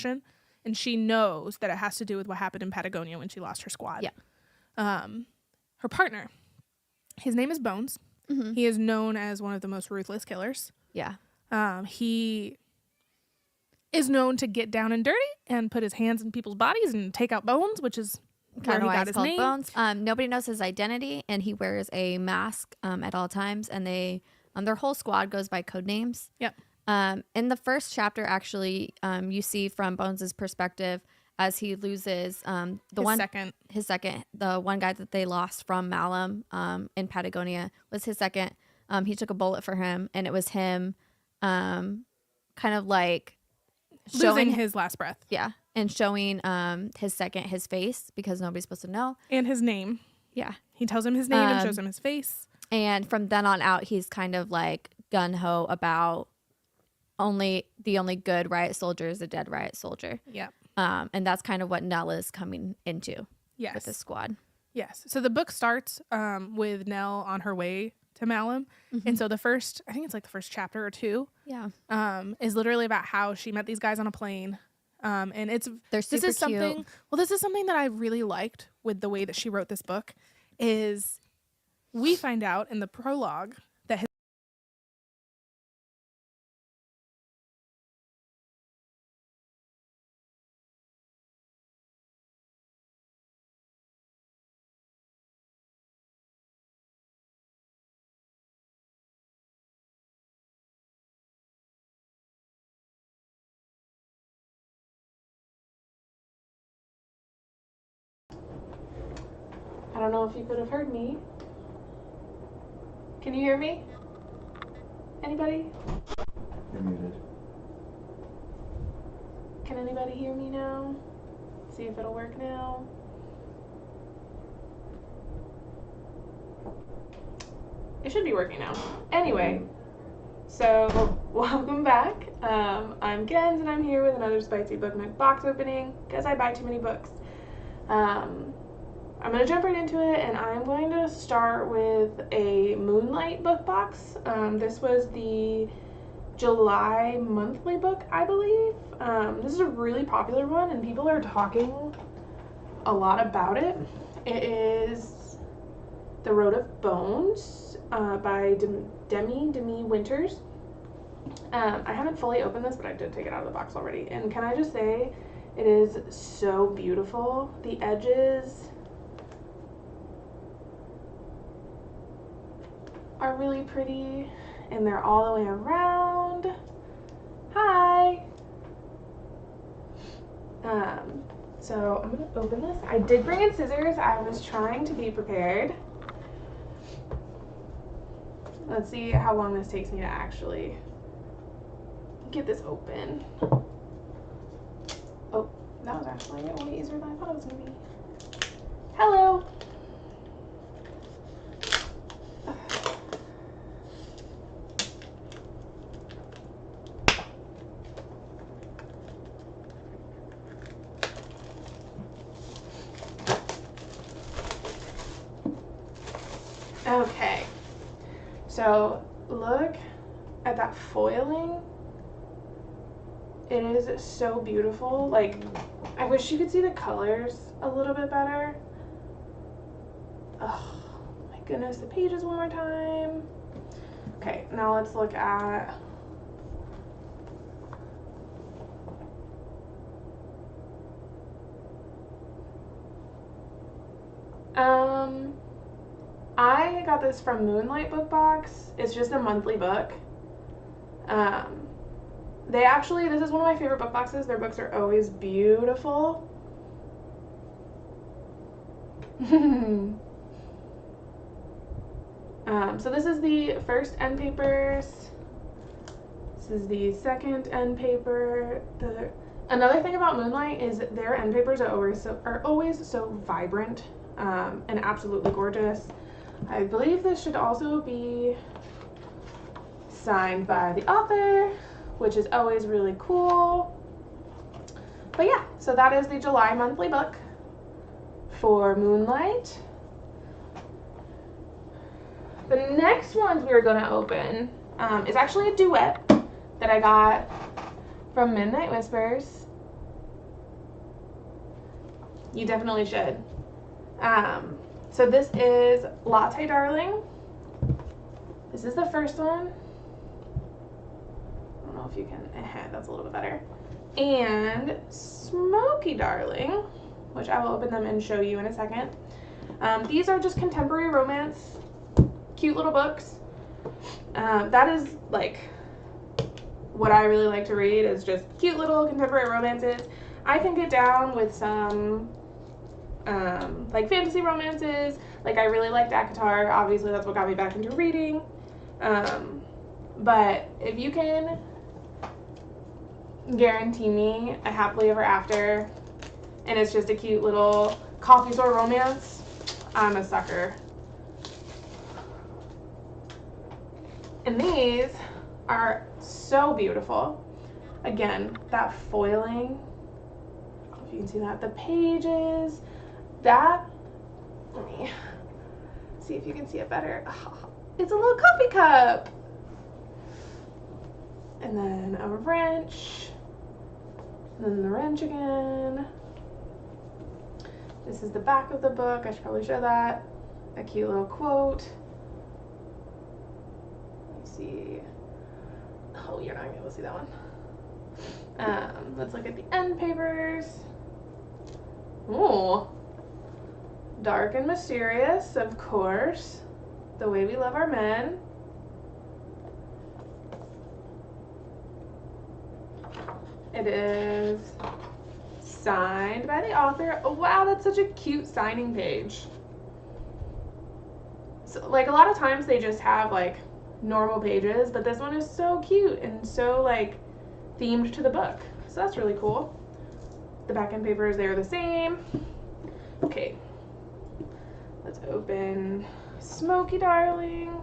and she knows that it has to do with what happened in Patagonia when she lost her squad. Yeah. Her partner, his name is Bones. Mm-hmm. He is known as one of the most ruthless killers. Yeah. He is known to get down and dirty and put his hands in people's bodies and take out bones, which is Kind of why it's called name. Bones. Nobody knows his identity, and he wears a mask at all times, and their whole squad goes by code names. Yep. In the first chapter, actually, you see from Bones's perspective as he loses the one guy that they lost from Malum in Patagonia was his second. He took a bullet for him, and it was him kind of like losing his last breath. Yeah. And showing his face, because nobody's supposed to know. And his name. Yeah. He tells him his name and shows him his face. And from then on out, he's kind of like gung-ho about the only good riot soldier is a dead riot soldier. Yeah. And that's kind of what Nell is coming into with the squad. Yes. So the book starts with Nell on her way to Malum. Mm-hmm. And so the first chapter or two is literally about how she met these guys on a plane. And they're super cute. This is something that I really liked with the way that she wrote this book is we find out in the prologue that I don't know if you could have heard me. Can you hear me? Anybody? You're muted. Can anybody hear me now? See if it'll work now. It should be working now. Anyway, so welcome back. I'm Gens and I'm here with another Spicy Book Nook box opening because I buy too many books. I'm going to jump right into it, and I'm going to start with a Moonlight book box. This was the July monthly book, I believe. This is a really popular one, and people are talking a lot about it. It is The Road of Bones by Demi Winters. I haven't fully opened this, but I did take it out of the box already. And can I just say, it is so beautiful. The edges are really pretty, and they're all the way around. Hi! So I'm gonna open this. I did bring in scissors. I was trying to be prepared. Let's see how long this takes me to actually get this open. Oh, that was actually way easier than I thought it was gonna be. Hello! Okay, so look at that foiling. It is so beautiful. Like, I wish you could see the colors a little bit better. Oh my goodness, the pages one more time. Okay, now let's look at I got this from Moonlight Book Box. It's just a monthly book. This is one of my favorite book boxes. Their books are always beautiful. So this is the first end papers. This is the second end paper. Another thing about Moonlight is their end papers are always so vibrant and absolutely gorgeous. I believe this should also be signed by the author, which is always really cool. But yeah, so that is the July monthly book for Moonlight. The next ones we are going to open is actually a duet that I got from Midnight Whispers. You definitely should. So this is Latte Darling. This is the first one. I don't know if you can, that's a little bit better. And Smoky Darling, which I will open them and show you in a second. These are just contemporary romance, cute little books. That is like what I really like to read, is just cute little contemporary romances. I can get down with some like fantasy romances. Like I really liked ACOTAR. Obviously that's what got me back into reading. But if you can guarantee me a happily ever after and it's just a cute little coffee store romance, I'm a sucker. And these are so beautiful. Again, that foiling, I don't know if you can see that, the pages, that, let me see if you can see it better. It's a little coffee cup. And then a wrench, and then the wrench again. This is the back of the book. I should probably show that. A cute little quote. Let me see. Oh, you're not gonna be able to see that one. Let's look at the end papers. Ooh. Dark and mysterious, of course. The Way We Love Our Men. It is signed by the author. Oh, wow, that's such a cute signing page. So, like, a lot of times they just have, like, normal pages, but this one is so cute and so, like, themed to the book. So that's really cool. The back end papers, they're the same. Okay. Let's open Smoky Darling.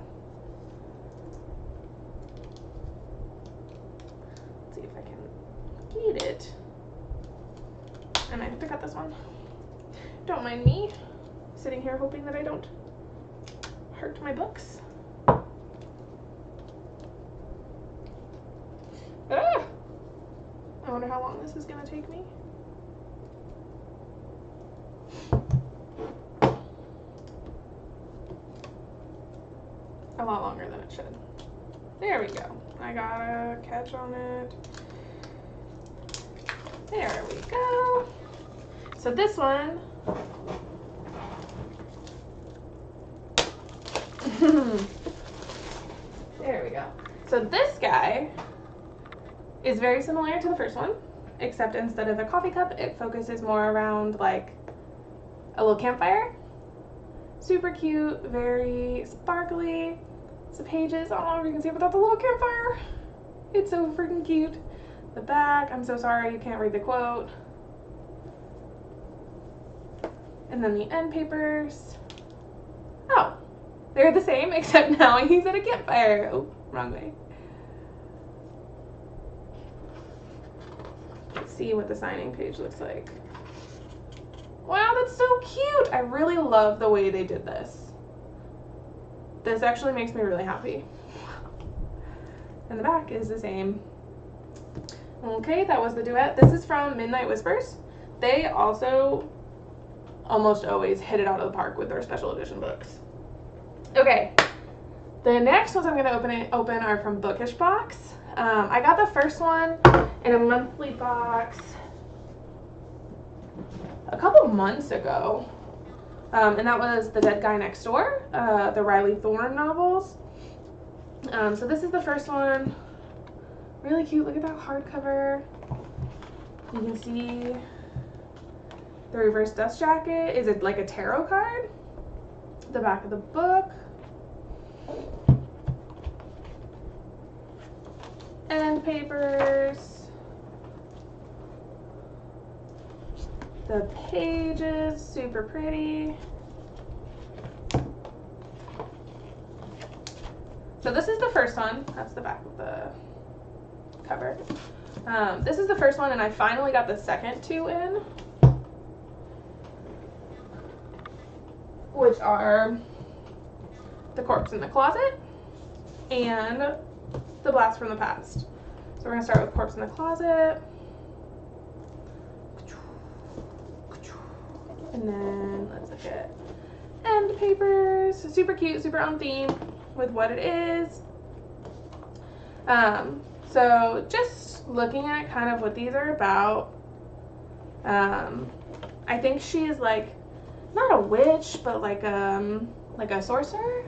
Let's see if I can get it. And I have to cut this one. Don't mind me sitting here hoping that I don't hurt my books. Ah! I wonder how long this is gonna take me. A lot longer than it should. There we go. I got a catch on it. There we go. So this one, there we go. So this guy is very similar to the first one, except instead of a coffee cup, it focuses more around like a little campfire. Super cute, very sparkly. The pages, I don't know if you can see it, but that's a little campfire. It's so freaking cute. The back, I'm so sorry you can't read the quote. And then the end papers. Oh, they're the same, except now he's at a campfire. Oh, wrong way. Let's see what the signing page looks like. Wow, that's so cute. I really love the way they did this. This actually makes me really happy. And the back is the same. Okay, that was the duet. This is from Midnight Whispers. They also almost always hit it out of the park with their special edition books. Okay, the next ones I'm going to open are from Bookish Box. I got the first one in a monthly box a couple months ago. And that was The Dead Guy Next Door, the Riley Thorne novels. So this is the first one. Really cute. Look at that hardcover. You can see the reverse dust jacket. Is it like a tarot card? The back of the book. End papers. The pages, super pretty. So this is the first one. That's the back of the cover. This is the first one, and I finally got the second two in, which are The Corpse in the Closet and The Blast from the Past. So we're going to start with Corpse in the Closet. And then let's look at end papers. Super cute, super on theme with what it is. So just looking at kind of what these are about. I think she is like not a witch, but like a sorcerer.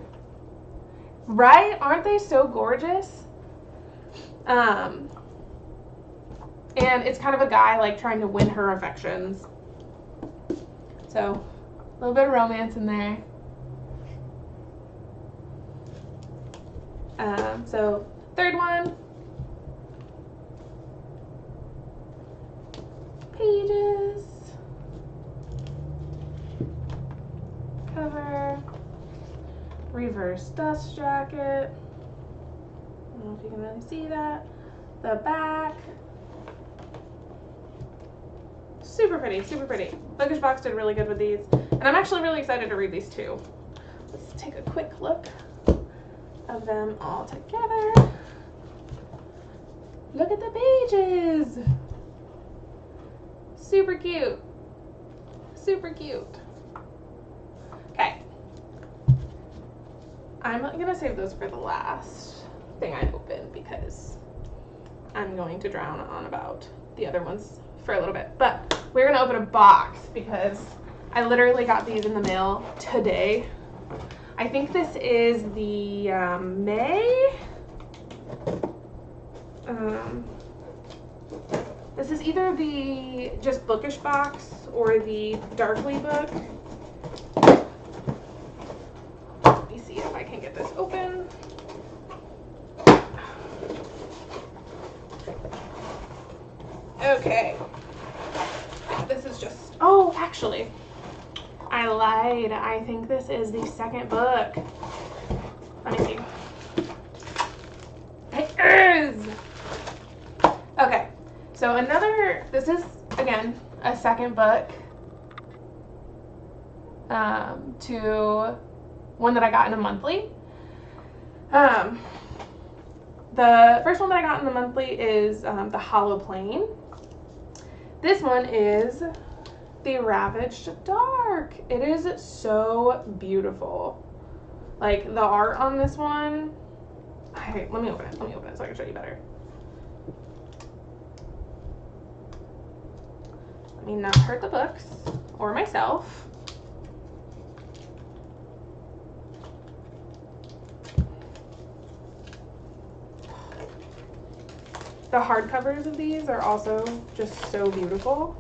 Right? Aren't they so gorgeous? And it's kind of a guy like trying to win her affections. So a little bit of romance in there. So third one. Pages. Cover. Reverse dust jacket. I don't know if you can really see that. The back. Super pretty, super pretty. Bookish Box did really good with these. And I'm actually really excited to read these too. Let's take a quick look of them all together. Look at the pages. Super cute. Super cute. Okay. I'm gonna save those for the last thing I open because I'm going to drown on about the other ones for a little bit. But we're gonna open a box because I literally got these in the mail today. I think this is the May. This is either the just Bookish Box or the Darkly book. Let me see if I can get this open. Okay. This is just, oh, actually, I lied. I think this is the second book. Let me see. It is! Okay, so this is, again, a second book to one that I got in a monthly. The first one that I got in the monthly is The Hollow Plane. This one is The Ravaged Dark. It is so beautiful. Like, the art on this one. Let me open it. Let me open it so I can show you better. Let me not hurt the books or myself. The hardcovers of these are also just so beautiful.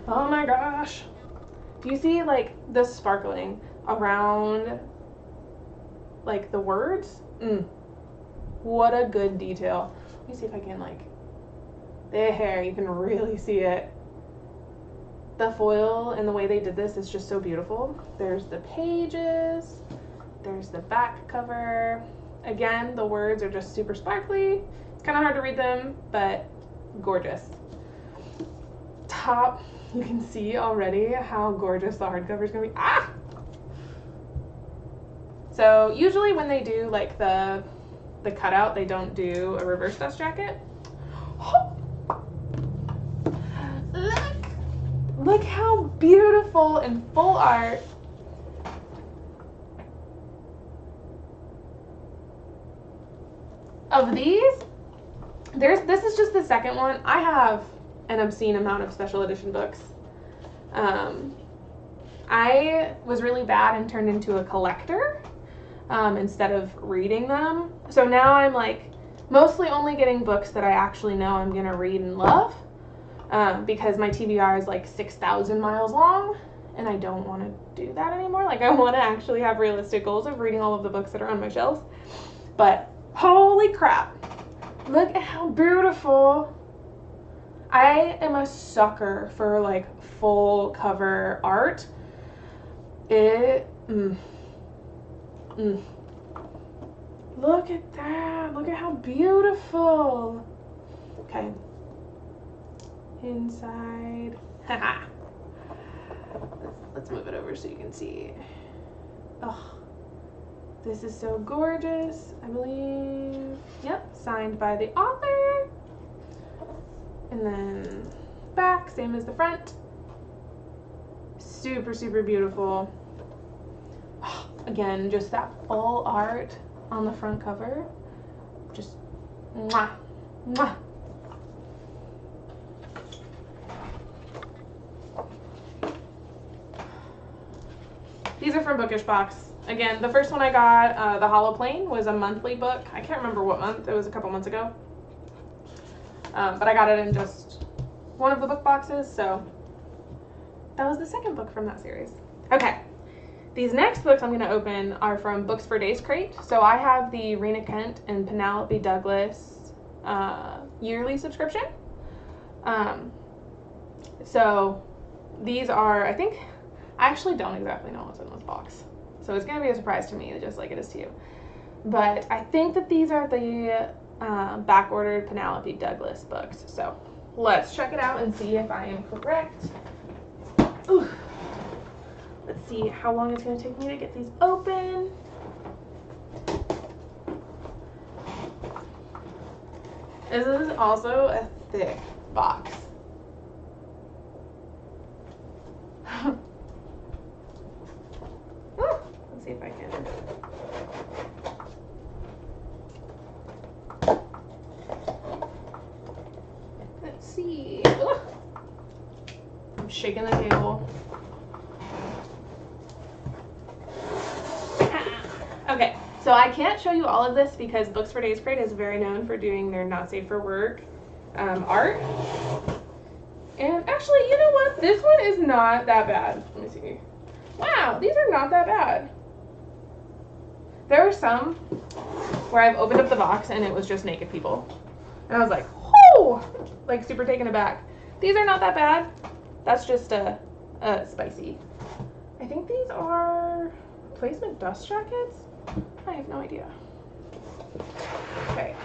Oh my gosh. Do you see like the sparkling around like the words? What a good detail. Let me see if I can like, there, you can really see it. The foil and the way they did this is just so beautiful. There's the pages. There's the back cover. Again, the words are just super sparkly. It's kind of hard to read them, but gorgeous. Top, you can see already how gorgeous the hardcover is going to be. Ah! So usually when they do like the cutout, they don't do a reverse dust jacket. Look how beautiful and full art. Of these, this is just the second one. I have an obscene amount of special edition books. I was really bad and turned into a collector instead of reading them. So now I'm like mostly only getting books that I actually know I'm gonna read and love because my TBR is like 6,000 miles long and I don't want to do that anymore. Like I want to actually have realistic goals of reading all of the books that are on my shelves. But holy crap, look at how beautiful. I am a sucker for like full cover art. Look at that, look at how beautiful. Okay, inside, haha. Let's move it over so you can see. Oh, this is so gorgeous. I believe, yep, signed by the author. And then back, same as the front. Super, super beautiful. Again, just that full art on the front cover. Just mwah, mwah. These are from Bookish Box. Again, the first one I got, The Hollow Plane, was a monthly book. I can't remember what month. It was a couple months ago. But I got it in just one of the book boxes, so that was the second book from that series. Okay, these next books I'm going to open are from Books for Days Crate. So I have the Rena Kent and Penelope Douglas yearly subscription. So these are, I actually don't exactly know what's in this box. So it's going to be a surprise to me, just like it is to you. But I think that these are the back-ordered Penelope Douglas books. So let's check it out and see if I am correct. Ooh. Let's see how long it's going to take me to get these open. This is also a thick box. Let's see if I can. Let's see. I'm shaking the table. Okay, so I can't show you all of this because Books for Days Crate is very known for doing their not safe for work art. And actually, you know what? This one is not that bad. Let me see. Wow, these are not that bad. There are some where I've opened up the box and it was just naked people. And I was like, oh, like super taken aback. These are not that bad. That's just spicy. I think these are placement dust jackets. I have no idea. Okay.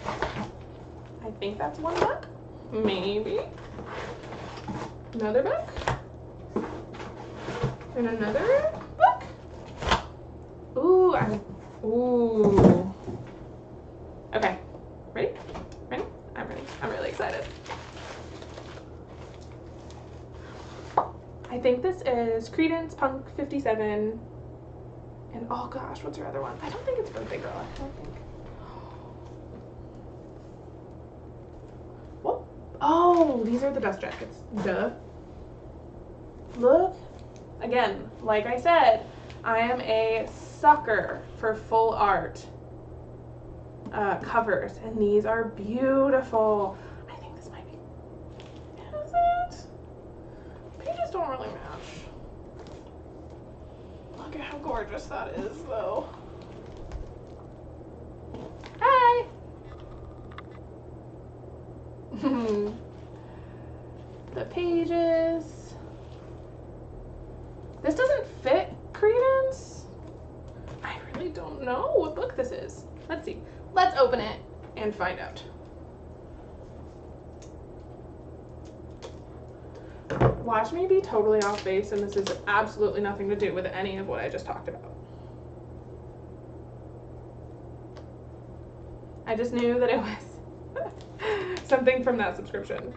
I think that's one book. Maybe. Another book. And another book. Ooh, ooh. Okay. Ready? Ready? I'm ready. I'm really excited. I think this is Credence Punk 57. And oh gosh, what's her other one? I don't think it's Birthday Girl. I don't think. Whoa. Oh, these are the dust jackets. Duh. Look. Again, like I said, I am a sucker for full art covers, and these are beautiful. I think this might be. Is it? Pages don't really match. Look at how gorgeous that is, though. Hi! The pages. This doesn't fit Credence. I really don't know what book this is. Let's see. Let's open it and find out. Watch me be totally off base, and this has absolutely nothing to do with any of what I just talked about. I just knew that it was something from that subscription.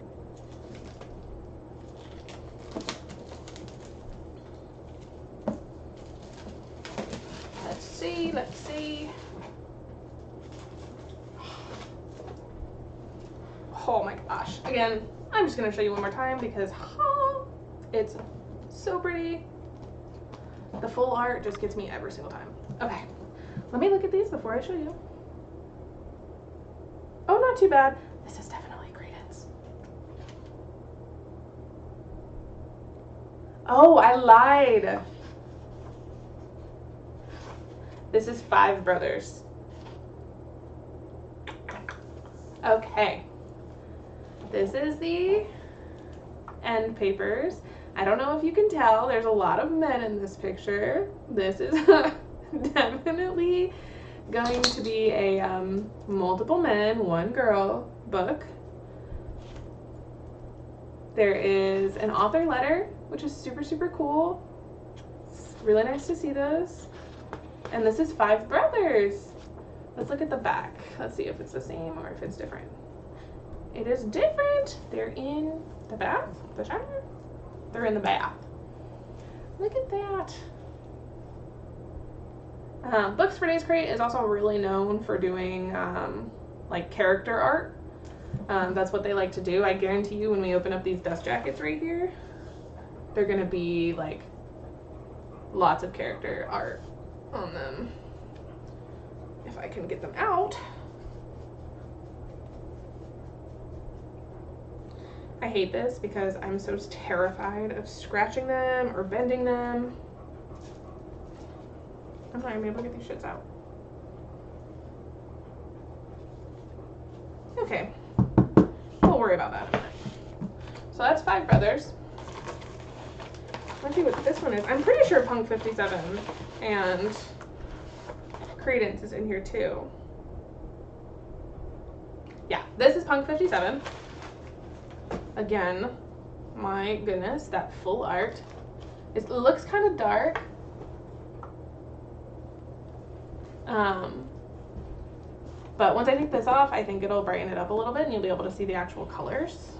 Let's see. Oh my gosh. Again, I'm just going to show you one more time because it's so pretty. The full art just gets me every single time. Okay, let me look at these before I show you. Oh, not too bad. This is definitely Credence. Oh, I lied. This is Five Brothers. Okay. This is the end papers. I don't know if you can tell, there's a lot of men in this picture. This is definitely going to be a multiple men, one girl book. There is an author letter, which is super, super cool. It's really nice to see those. And this is Five Brothers. Let's look at the back. Let's see if it's the same or if it's different. it is different. They're in the bath, the shower. They're in the bath. Look at that. Books for Days Crate is also really known for doing like character art. That's what they like to do. I guarantee you when we open up these dust jackets right here, they're gonna be like lots of character art on them. If I can get them out. I hate this because I'm so terrified of scratching them or bending them. I'm not even able to get these shits out. Okay, we'll worry about that. So that's Five Brothers. Let's see what this one is. I'm pretty sure Punk 57 and Credence is in here too. Yeah, this is Punk 57. Again, my goodness, that full art. It looks kind of dark. But once I take this off, I think it'll brighten it up a little bit and you'll be able to see the actual colors.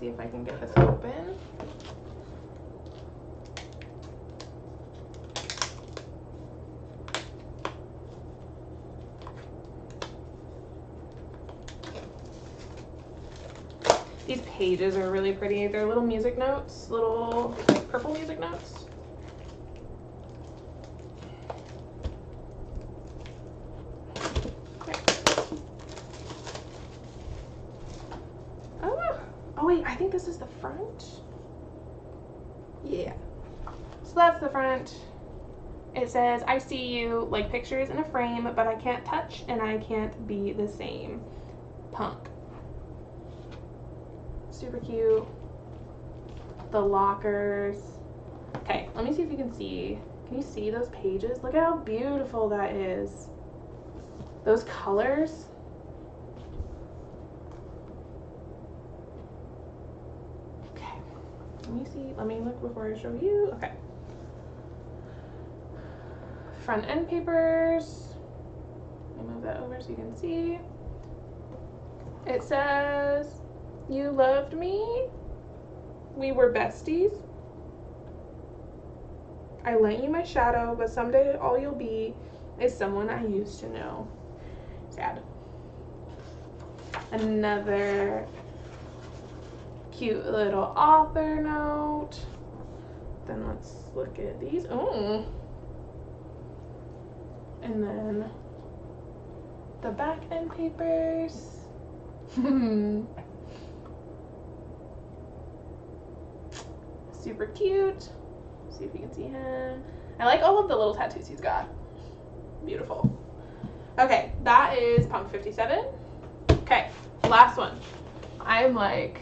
See if I can get this open. These pages are really pretty. They're little music notes, little like purple music notes. Oh wait, I think this is the front. Yeah. So that's the front. It says, I see you like pictures in a frame, but I can't touch and I can't be the same. Punk. Super cute. The lockers. Okay, let me see if you can see. Can you see those pages? Look at how beautiful that is. Those colors. Okay, let me see. Let me look before I show you. Okay. Front end papers. Let me move that over so you can see. It says, you loved me. We were besties. I lent you my shadow, but someday all you'll be is someone I used to know. Sad. Another cute little author note. Then let's look at these. Oh. And then the back end papers. Super cute. See if you can see him. I like all of the little tattoos he's got. Beautiful. Okay, that is Punk 57. Okay, last one. I'm like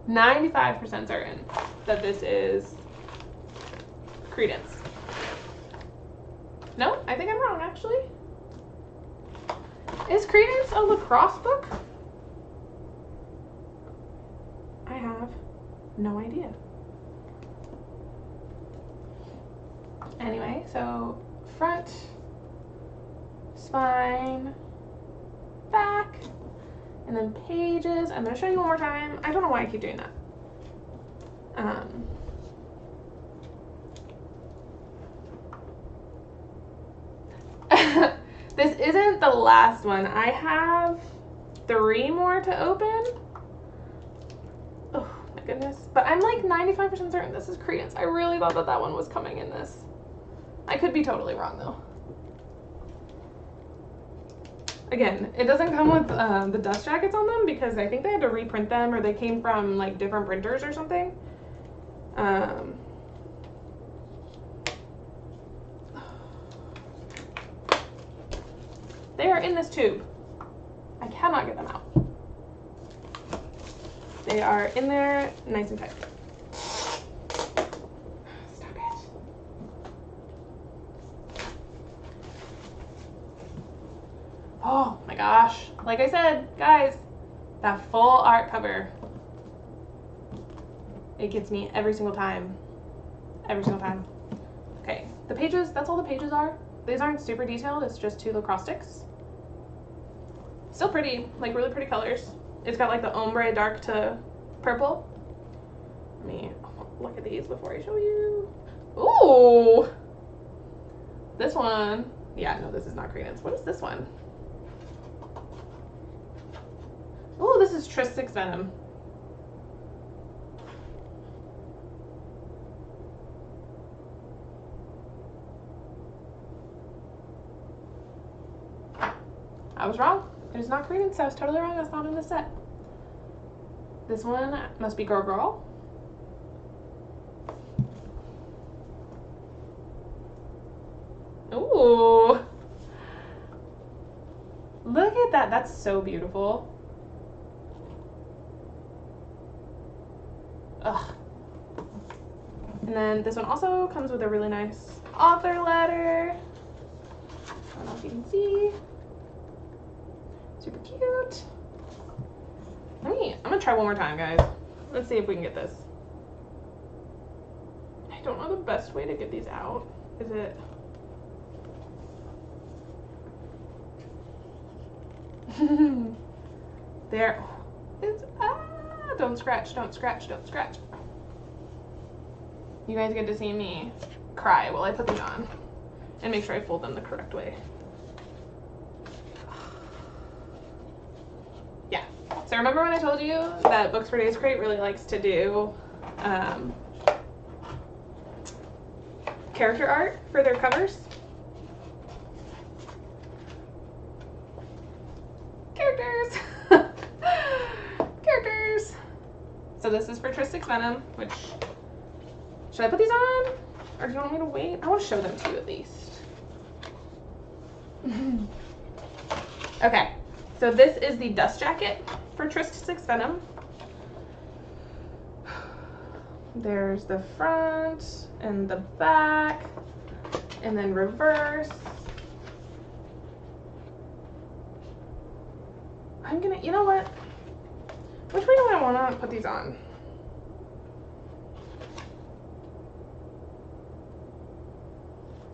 95% certain that this is Credence. No, I think I'm wrong actually. Is Credence a lacrosse book? I have no idea. Anyway, so front, spine, back, and then pages. I'm going to show you one more time. I don't know why I keep doing that. This isn't the last one. I have 3 more to open. Oh my goodness. But I'm like 95% certain this is Credence. I really thought that that one was coming in this. I could be totally wrong though. Again, it doesn't come with the dust jackets on them because I think they had to reprint them or they came from like different printers or something. They are in this tube. I cannot get them out. They are in there nice and tight. Stop it. Oh my gosh. Like I said, guys, that full art cover. It gets me every single time. Every single time. Okay, the pages, that's all the pages are. These aren't super detailed, it's just 2 lacrosse sticks. Still pretty, like really pretty colors. It's got like the ombre dark to purple. Let me look at these before I show you. Ooh! This one. Yeah, no, this is not Credence. What is this one? Oh, this is Tris 6 Venom. I was wrong. It is not Credence. I was totally wrong. That's not in the set. This one must be Girl Girl. Ooh. Look at that. That's so beautiful. Ugh. And then this one also comes with a really nice author letter. I don't know if you can see. Super cute. I'm gonna try one more time, guys. Let's see if we can get this. I don't know the best way to get these out. Is it? There. It's, don't scratch, don't scratch, don't scratch. You guys get to see me cry while I put these on and make sure I fold them the correct way. Yeah. So remember when I told you that Books for Days Crate really likes to do character art for their covers? Characters! Characters! So this is for Tris 6 Venom, which... Should I put these on? Or do you want me to wait? I want to show them to you at least. Okay, so this is the dust jacket for Tris 6 Venom. There's the front and the back, and then reverse. I'm gonna, you know what? Which way do I want to put these on?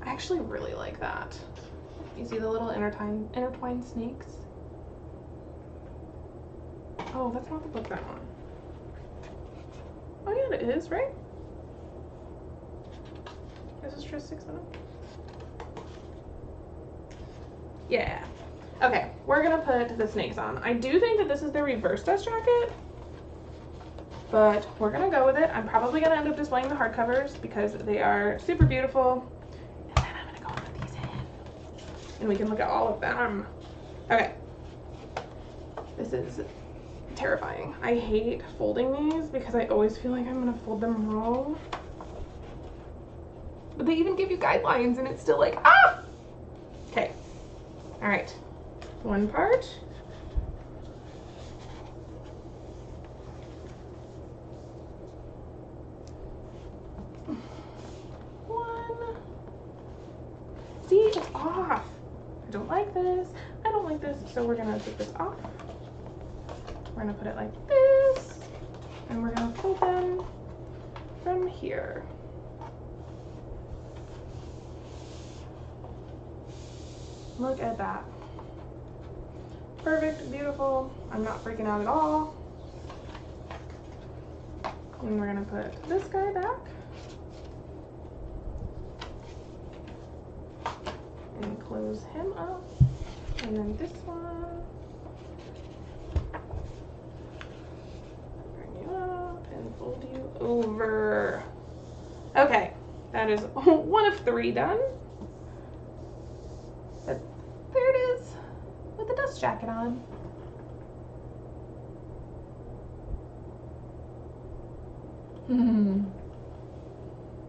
I actually really like that. You see the little intertwined snakes? Oh, that's not the book that one. Oh yeah, it is, right? This is Tris 6 Venom. Yeah. Okay, we're gonna put the snakes on. I do think that this is the reverse dust jacket, but we're gonna go with it. I'm probably gonna end up displaying the hardcovers because they are super beautiful. And then I'm gonna go and put these in, and we can look at all of them. Okay. This is terrifying. I hate folding these because I always feel like I'm gonna fold them wrong. But they even give you guidelines and it's still like, ah! Okay. All right. One part. One. See, it's off. I don't like this. I don't like this. So we're gonna take this off. We're gonna put it like this. And we're gonna fold them from here. Look at that. Perfect, beautiful. I'm not freaking out at all. And we're gonna put this guy back. And close him up. And then this one. Bring you up and fold you over. Okay, that is 1 of 3 done. But there it is with the dust jacket on.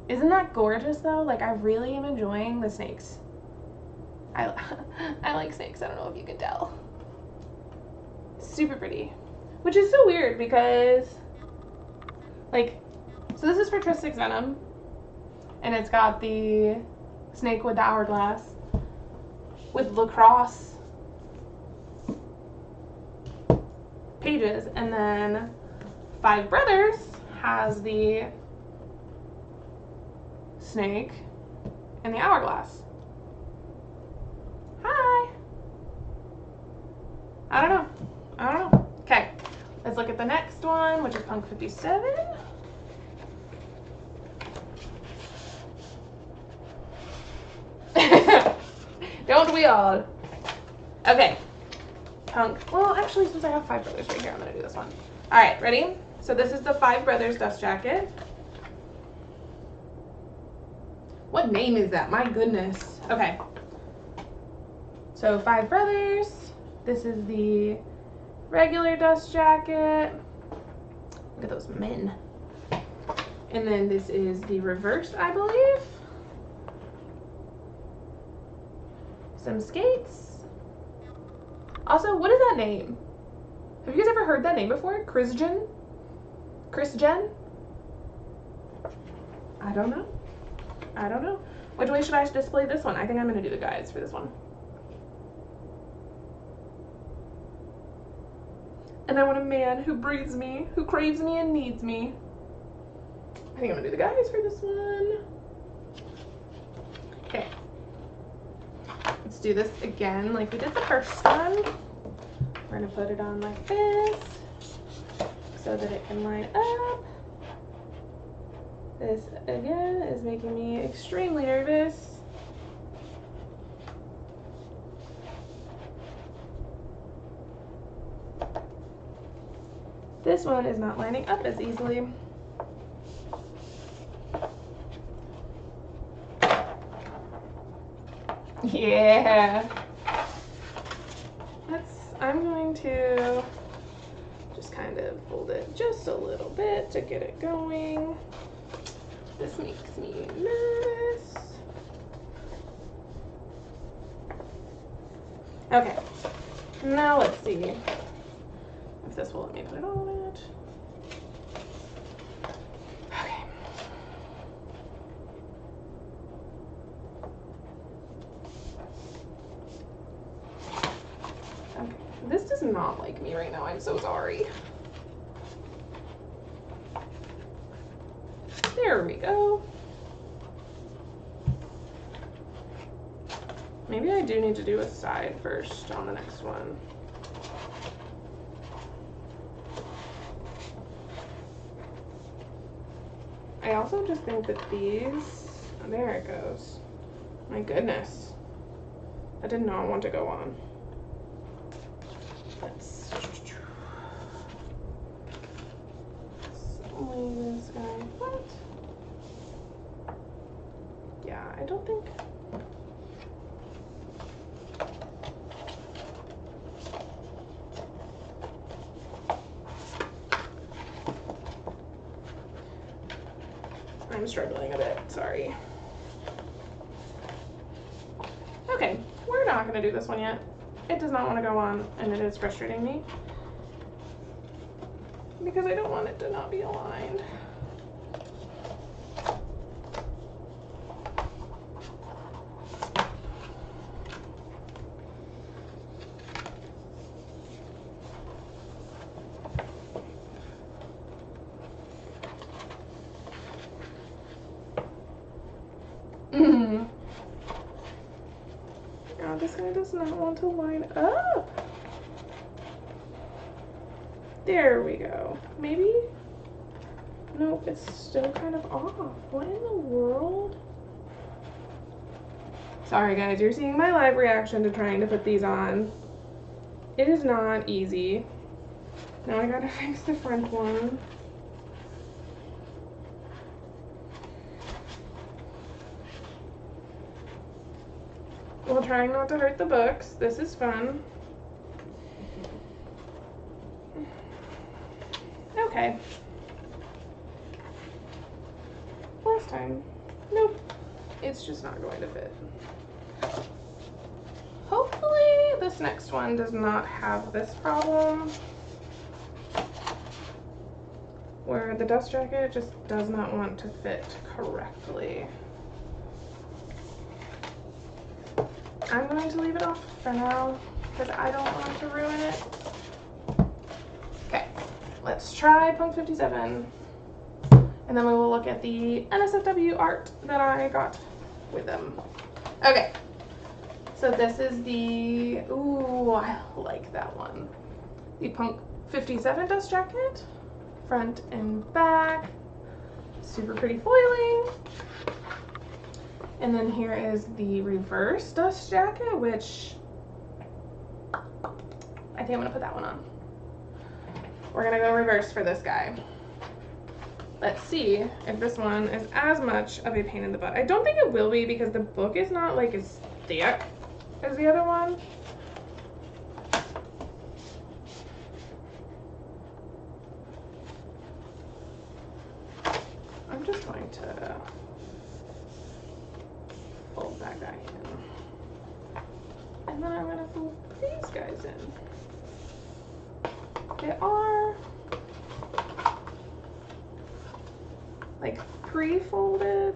Isn't that gorgeous though? Like, I really am enjoying the snakes. I like snakes. I don't know if you can tell. Super pretty. Which is so weird because, like, so this is for Tris 6 Venom. And it's got the snake with the hourglass with lacrosse pages. And then Five Brothers has the snake and the hourglass. let's look at the next one, which is Punk 57. Don't we all? Okay. Punk. Well, actually, since I have 5 brothers right here, I'm going to do this one. All right, ready? So this is the 5 Brothers dust jacket. What name is that? My goodness. Okay. So 5 Brothers. This is the regular dust jacket. Look at those men. And then this is the reverse, I believe. Some skates. Also, what is that name? Have you guys ever heard that name before? Chrisjen? Chrisjen? I don't know. I don't know. Which way should I display this one? I think I'm going to do the guides for this one. And I want a man who breathes me, who craves me and needs me. I think I'm going to do the guides for this one. Okay. Let's do this again like we did the first one. We're going to put it on like this so that it can line up. This, again, is making me extremely nervous. This one is not lining up as easily. Yeah. I'm going to just kind of fold it just a little bit to get it going. This makes me nervous. Okay, now let's see if this will let me put it on it. Okay. Okay, this does not like me right now. I'm so sorry. There we go. Maybe I do need to do a side first on the next one. I also just think that these, there it goes. My goodness. I did not want to go on. Let's only this guy. What? Yeah, I don't think. I'm struggling a bit, sorry. Okay, we're not gonna do this one yet. It does not want to go on, and it is frustrating me because I don't want it to not be aligned. God, this guy does not want to line up. There we go. Maybe? Nope, it's still kind of off. What in the world? Sorry guys, you're seeing my live reaction to trying to put these on. It is not easy. Now I gotta fix the front one. While trying not to hurt the books. This is fun. Okay. Last time. Nope. It's just not going to fit. Hopefully this next one does not have this problem, where the dust jacket just does not want to fit correctly. I'm going to leave it off for now because I don't want to ruin it. Okay, let's try Punk 57. And then we will look at the NSFW art that I got with them. Okay, so this is the, ooh, I like that one. The Punk 57 dust jacket, front and back, super pretty foiling. And then here is the reverse dust jacket, which I think I'm gonna put that one on. We're gonna go reverse for this guy. Let's see if this one is as much of a pain in the butt. I don't think it will be because the book is not like as thick as the other one. I'm just going to fold that guy in. And then I'm gonna fold these guys in. They are like pre-folded.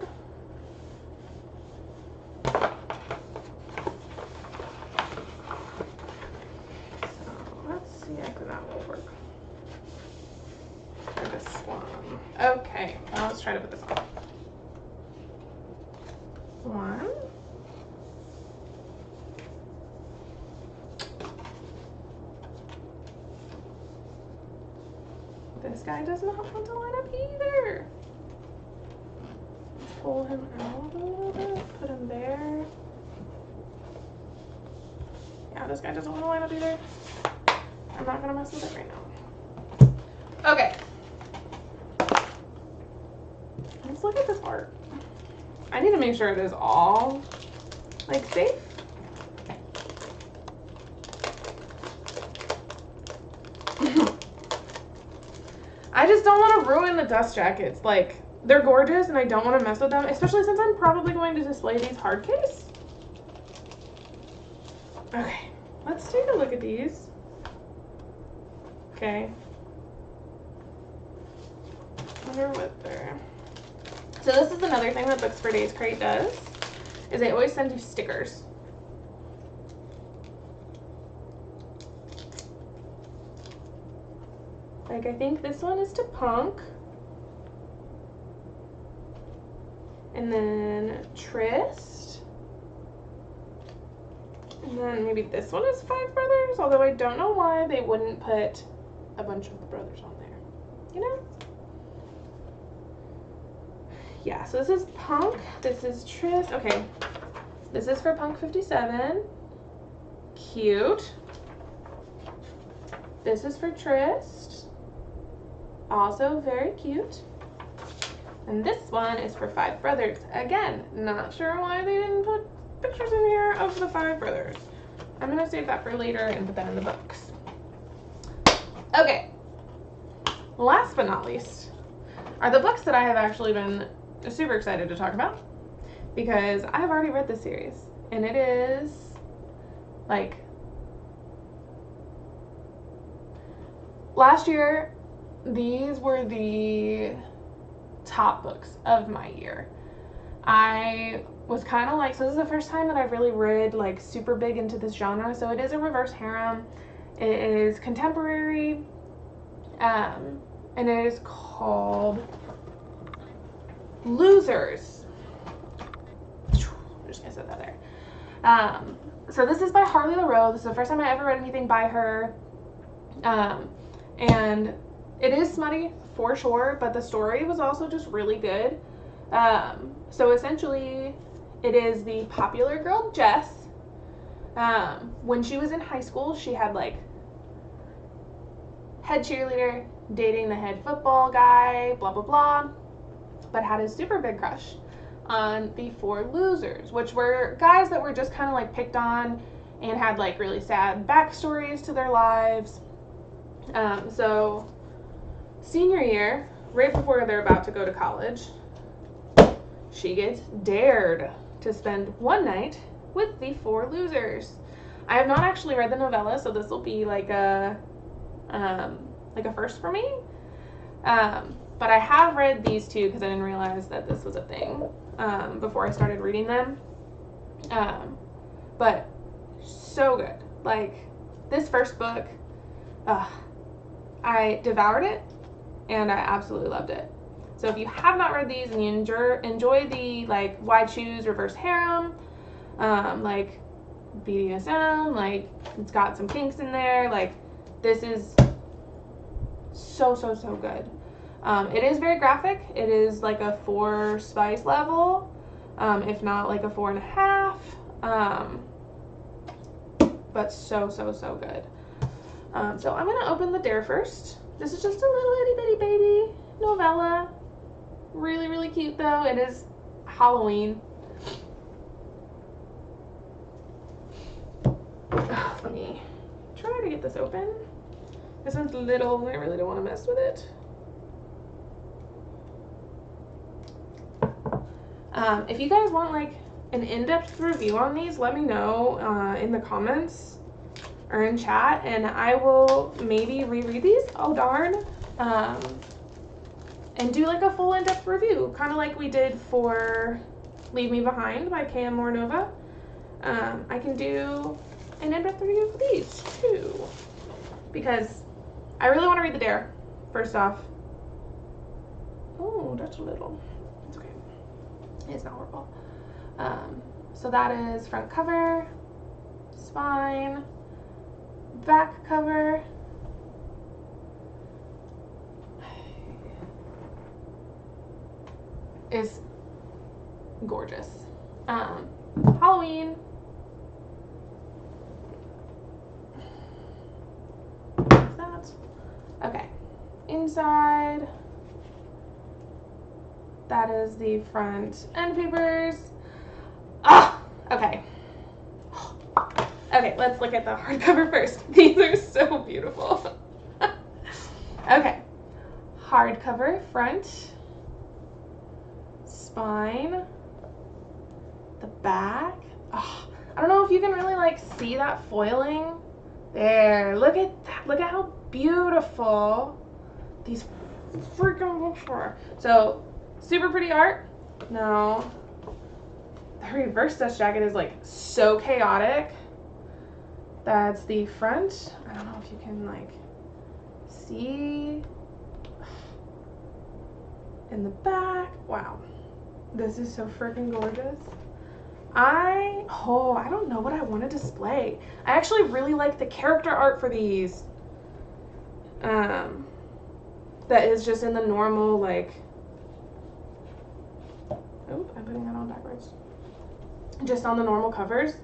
So let's see if that will work for this one. Okay, well, let's try to put this on. One. This guy does not want to line up either. Let's pull him out a little bit, put him there. Yeah, this guy doesn't want to line up either. I'm not gonna mess with it right now. Okay. Let's look at this art. I need to make sure it is all like safe. I just don't want to ruin the dust jackets. Like, they're gorgeous and I don't want to mess with them, especially since I'm probably going to display these hard case. Okay, let's take a look at these. Okay. I wonder what they're... So this is another thing that Books for Days Crate does, is they always send you stickers. Like, I think this one is to Punk. And then Trist. And then maybe this one is Five Brothers, although I don't know why they wouldn't put a bunch of the brothers on there. You know? Yeah, so this is Punk, this is Trist. Okay, this is for Punk 57. Cute. This is for Trist. Also very cute. And this one is for Five Brothers. Again, not sure why they didn't put pictures in here of the Five Brothers. I'm gonna save that for later and put that in the books. Okay, last but not least are the books that I have actually been super excited to talk about because I have already read this series and it is like last year these were the top books of my year. I was kind of like, so this is the first time that I've really read like super big into this genre. So it is a reverse harem. It is contemporary, and it is called Losers. I'm just gonna set that there. So this is by Harley LaRoe. This is the first time I ever read anything by her. And it is smutty for sure, but the story was also just really good. So essentially it is the popular girl Jess. When she was in high school, she had like head cheerleader dating the head football guy, blah blah blah, but had a super big crush on the four losers, which were guys that were just kind of like picked on and had like really sad backstories to their lives. So senior year, right before they're about to go to college, she gets dared to spend one night with the four losers. I have not actually read the novella, so this will be like a first for me. But I have read these two because I didn't realize that this was a thing before I started reading them. But so good. Like, this first book, I devoured it and I absolutely loved it. So if you have not read these and you enjoy the like why choose reverse harem, like BDSM, like it's got some kinks in there, like this is So good. It is very graphic. It is like a 4 spice level, if not like a 4.5. But so good. So I'm gonna open the Dare first. This is just a little itty bitty baby novella. Really cute though. It is Halloween. Let me try to get this open. This one's little and I really don't want to mess with it. If you guys want like an in-depth review on these, let me know in the comments or in chat, and I will maybe reread these. Oh darn. And do like a full in-depth review, kind of like we did for Leave Me Behind by K.M. Moronova. I can do an in-depth review of these too, because I really want to read the Dare first off. Oh, that's a little. It's okay. It's not horrible. So that is front cover, spine, back cover. Is gorgeous. Halloween. What's that? Okay. Inside. That is the front end papers. Ah! Okay. Okay, let's look at the hardcover first. These are so beautiful. Okay. Hardcover, front, spine, the back. Oh, I don't know if you can really like see that foiling. There, look at that. Look at how beautiful these freaking books are. So, super pretty art. No. The reverse stitch jacket is like so chaotic. That's the front. I don't know if you can like see. In the back. Wow. This is so freaking gorgeous. I don't know what I want to display. I actually really like the character art for these. That is just in the normal like. Oh, I'm putting that on backwards. Just on the normal covers.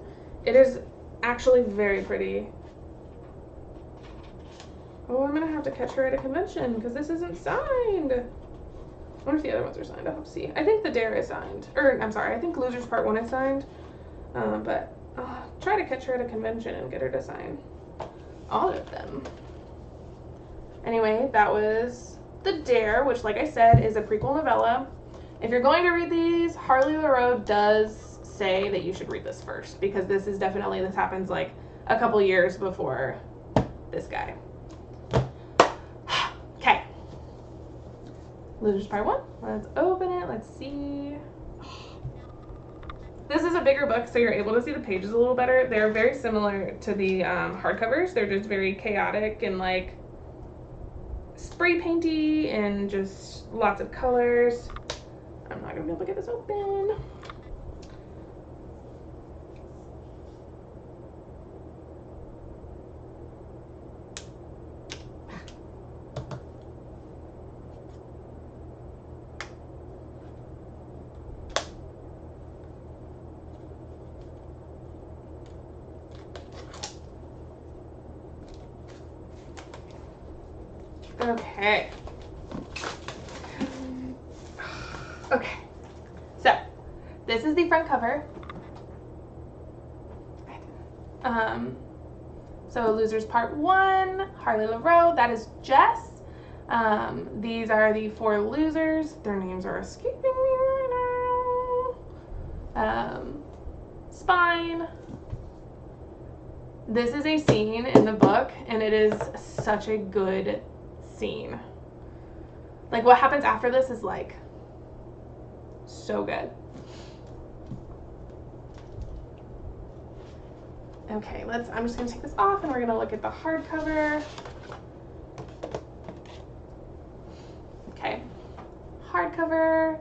It is actually very pretty. Oh, I'm gonna have to catch her at a convention because this isn't signed. I wonder if the other ones are signed. I'll have to see. I think the Dare is signed. Or, I'm sorry, I think Losers Part 1 is signed. But I'll try to catch her at a convention and get her to sign all of them. Anyway, that was the Dare, which, like I said, is a prequel novella. If you're going to read these, Harley LaRoe does say that you should read this first, because this happens like a couple years before this guy. Okay. Losers Part 1. Let's open it. Let's see. This is a bigger book, so you're able to see the pages a little better. They're very similar to the hardcovers. They're just very chaotic and like spray painty and just lots of colors. I'm not gonna be able to get this open. Okay. Okay. So, this is the front cover. So Losers Part 1, Harley LaRoe, that is Jess. These are the 4 losers. Their names are escaping me right now. Spine. This is a scene in the book, and it is such a good scene. Like, what happens after this is like so good. Okay, I'm just gonna take this off and we're gonna look at the hardcover. Okay, hardcover,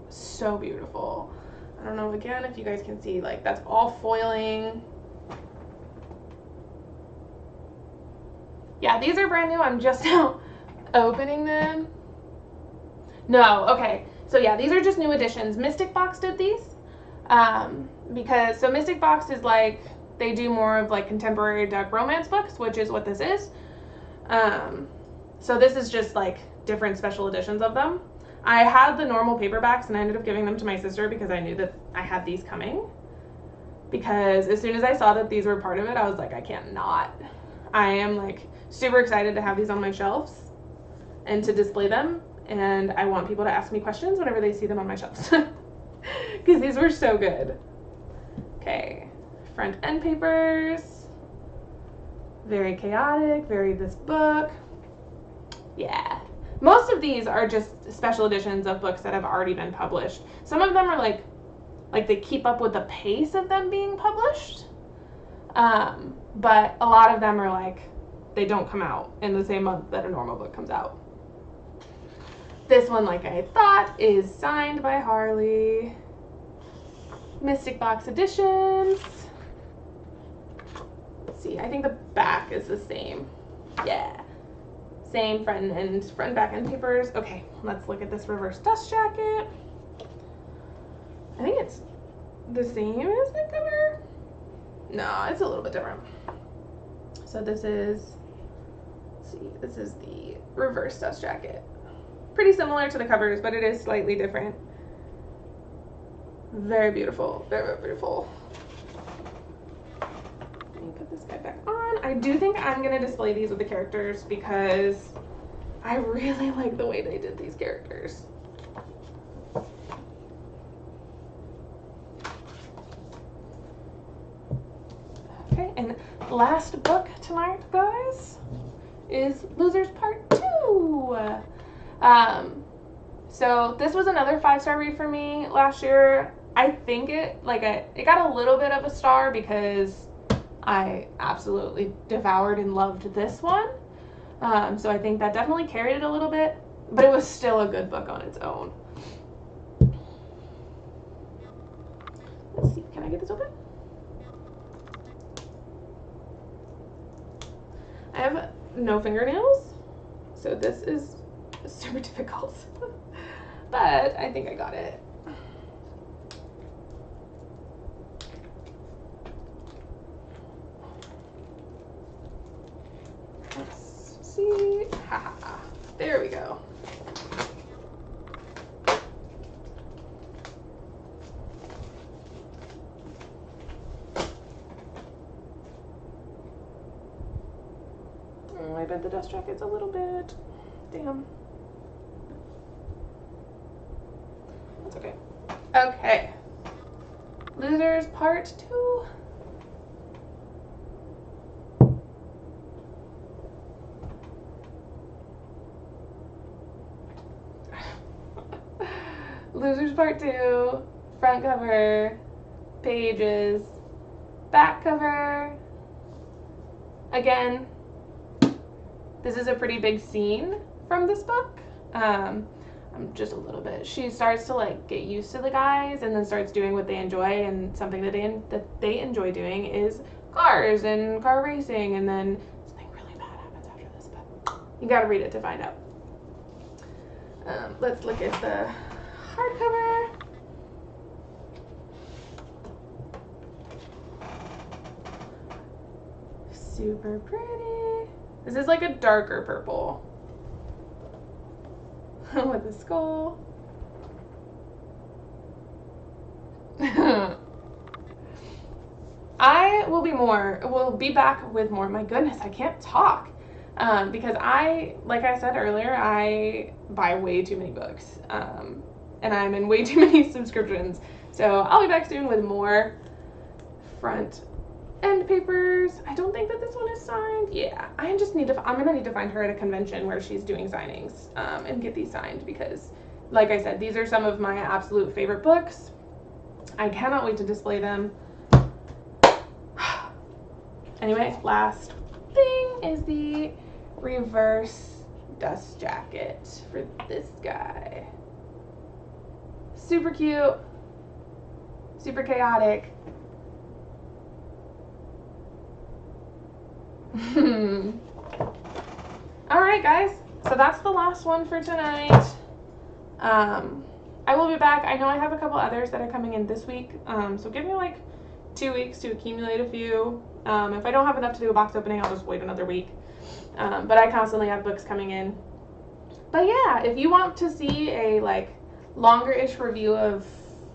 so beautiful. I don't know, again, if you guys can see, like, that's all foiling. Yeah, these are brand new. I'm just now opening them. No, okay. So yeah, these are just new editions. Mystic Box did these. So Mystic Box is like, they do more of like contemporary dark romance books, which is what this is. So this is just like different special editions of them. I had the normal paperbacks and I ended up giving them to my sister because I knew that I had these coming. Because as soon as I saw that these were part of it, I was like, I can't not. I am like super excited to have these on my shelves and to display them. And I want people to ask me questions whenever they see them on my shelves. Because these were so good. Okay, front end papers. Very chaotic, very this book. Yeah. Most of these are just special editions of books that have already been published. Some of them are like they keep up with the pace of them being published. But a lot of them are like, they don't come out in the same month that a normal book comes out. This one, like I thought, is signed by Harley. Mystic Box editions. Let's see, I think the back is the same. Yeah. Same front and back end papers. Okay, let's look at this reverse dust jacket. I think it's the same as the cover. No, it's a little bit different. So this is, let's see, this is the reverse dust jacket. Pretty similar to the covers, but it is slightly different. Very beautiful, very, very beautiful. Let me put this guy back on. I do think I'm gonna display these with the characters because I really like the way they did these characters. Okay, and last book tonight, guys, is Losers Part 2. So this was another 5-star read for me last year. I think it got a little bit of a star because I absolutely devoured and loved this one. So I think that definitely carried it a little bit, but it was still a good book on its own. Let's see, can I get this open? I have no fingernails, so this is super difficult, but I think I got it. Let's see. Ha, there we go. I bet the dust jacket's a little bit. Damn. That's okay. Okay. Losers Part 2. Losers Part 2. Front cover. Pages. Back cover. Again, this is a pretty big scene from this book. I'm just a little bit. She starts to like get used to the guys and then starts doing what they enjoy, and something that they enjoy doing is cars and car racing, and then something really bad happens after this, but you gotta read it to find out. Let's look at the hardcover. Super pretty. This is like a darker purple with a skull. I will be back with more. My goodness, I can't talk. Because like I said earlier, I buy way too many books. And I'm in way too many subscriptions. So I'll be back soon with more front end papers. I don't think that this one is signed. Yeah, I'm gonna need to find her at a convention where she's doing signings, and get these signed because, like I said, these are some of my absolute favorite books. I cannot wait to display them. Anyway, last thing is the reverse dust jacket for this guy. Super cute, super chaotic. Alright guys, so that's the last one for tonight. I will be back. I know I have a couple others that are coming in this week, so give me like 2 weeks to accumulate a few. If I don't have enough to do a box opening, I'll just wait another week. But I constantly have books coming in. But yeah, if you want to see a like longer-ish review of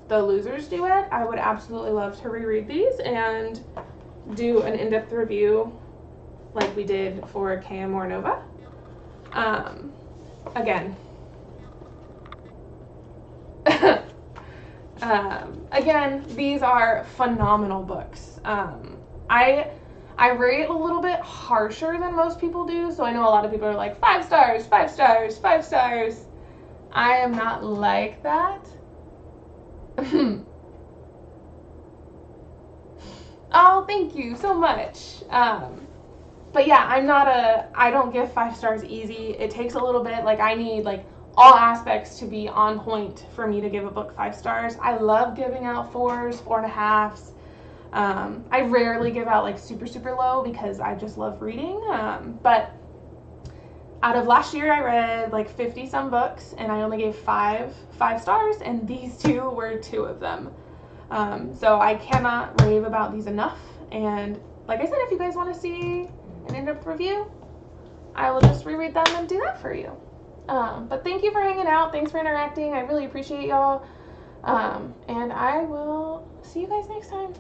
The Losers Duet, I would absolutely love to reread these and do an in-depth review like we did for Kay Amor Nova. Again, these are phenomenal books. I rate a little bit harsher than most people do, so I know a lot of people are like 5 stars, 5 stars, 5 stars. I am not like that. Oh, thank you so much. But yeah, I don't give 5 stars easy. It takes a little bit. Like, I need like all aspects to be on point for me to give a book 5 stars. I love giving out 4s, 4.5s. I rarely give out like super, super low because I just love reading. But out of last year, I read like 50 some books and I only gave 5 stars, and these 2 were 2 of them. So I cannot rave about these enough. And like I said, if you guys want to see an in-depth review, I will just reread them and do that for you. But thank you for hanging out. Thanks for interacting. I really appreciate y'all. And I will see you guys next time.